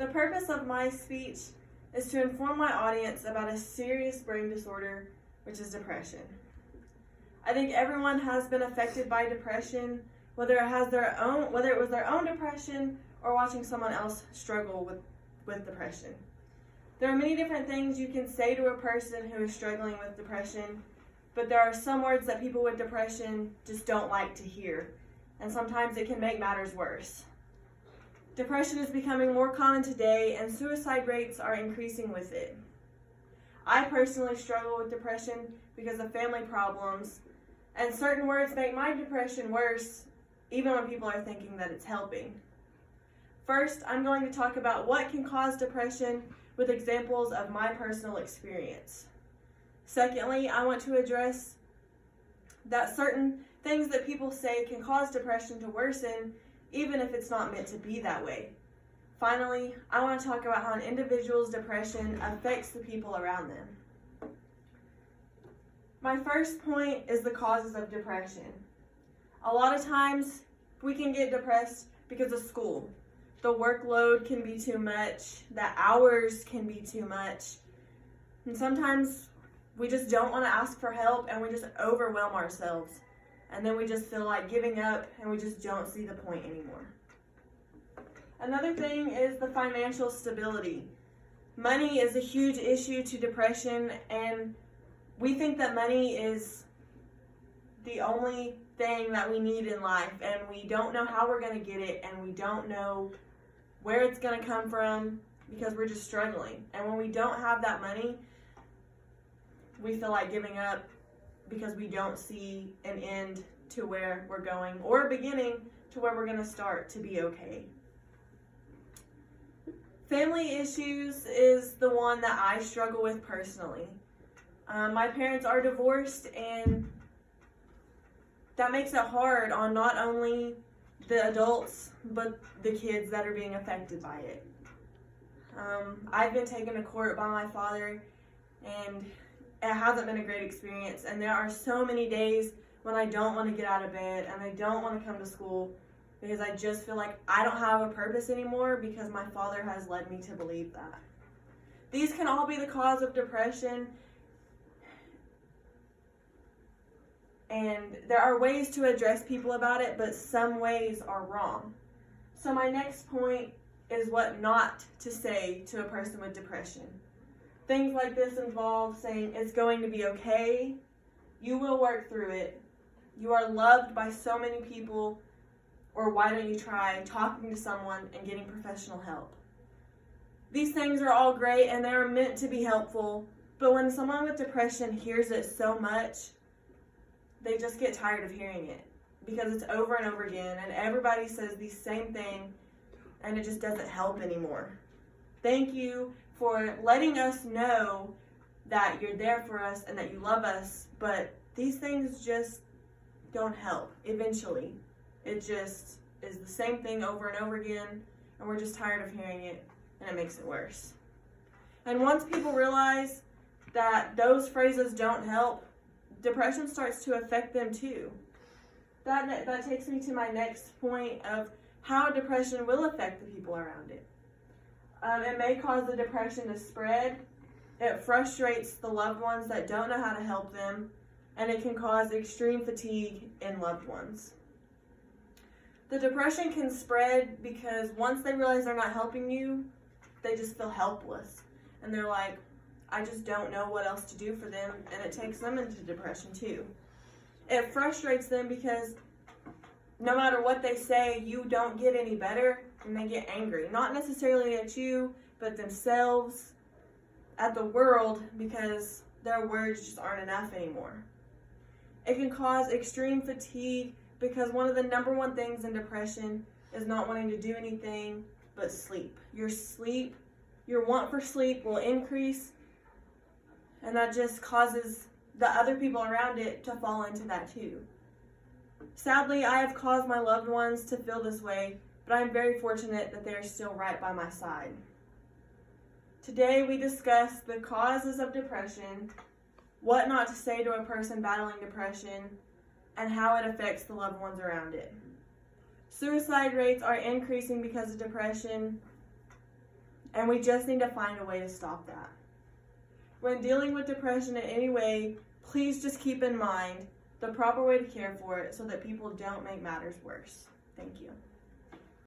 The purpose of my speech is to inform my audience about a serious brain disorder, which is depression. I think everyone has been affected by depression, whether it was their own depression or watching someone else struggle with depression. There are many different things you can say to a person who is struggling with depression, but there are some words that people with depression just don't like to hear, and sometimes it can make matters worse. Depression is becoming more common today, and suicide rates are increasing with it. I personally struggle with depression because of family problems, and certain words make my depression worse, even when people are thinking that it's helping. First, I'm going to talk about what can cause depression with examples of my personal experience. Secondly, I want to address that certain things that people say can cause depression to worsen, even if it's not meant to be that way. Finally, I want to talk about how an individual's depression affects the people around them. My first point is the causes of depression. A lot of times, we can get depressed because of school. The workload can be too much, the hours can be too much, and sometimes we just don't want to ask for help and we just overwhelm ourselves. And then we just feel like giving up and we just don't see the point anymore. Another thing is the financial stability. Money is a huge issue to depression, and we think that money is the only thing that we need in life, and we don't know how we're going to get it, and we don't know where it's going to come from because we're just struggling. And when we don't have that money, we feel like giving up because we don't see an end to where we're going or a beginning to where we're going to start to be okay. Family issues is the one that I struggle with personally. My parents are divorced, and that makes it hard on not only the adults but the kids that are being affected by it. I've been taken to court by my father, and it hasn't been a great experience, and there are so many days when I don't want to get out of bed and I don't want to come to school because I just feel like I don't have a purpose anymore because my father has led me to believe that. These can all be the cause of depression, and there are ways to address people about it, but some ways are wrong. So my next point is what not to say to a person with depression. Things like this involve saying it's going to be okay, you will work through it, you are loved by so many people, or why don't you try talking to someone and getting professional help. These things are all great and they're meant to be helpful, but when someone with depression hears it so much, they just get tired of hearing it because it's over and over again, and everybody says the same thing, and it just doesn't help anymore. Thank you for letting us know that you're there for us and that you love us, but these things just don't help eventually. It just is the same thing over and over again, and we're just tired of hearing it, and it makes it worse. And once people realize that those phrases don't help, depression starts to affect them too. That takes me to my next point of how depression will affect the people around it. It may cause the depression to spread. It frustrates the loved ones that don't know how to help them, and it can cause extreme fatigue in loved ones. The depression can spread because once they realize they're not helping you, they just feel helpless. And they're like, I just don't know what else to do for them, and it takes them into depression too. It frustrates them because no matter what they say, you don't get any better, and they get angry. Not necessarily at you, but themselves, at the world, because their words just aren't enough anymore. It can cause extreme fatigue because one of the number one things in depression is not wanting to do anything but sleep. Your want for sleep will increase, and that just causes the other people around it to fall into that too. Sadly, I have caused my loved ones to feel this way, but I'm very fortunate that they are still right by my side. Today we discuss the causes of depression, what not to say to a person battling depression, and how it affects the loved ones around it. Suicide rates are increasing because of depression. and we just need to find a way to stop that. When dealing with depression in any way, please just keep in mind the proper way to care for it so that people don't make matters worse. Thank you.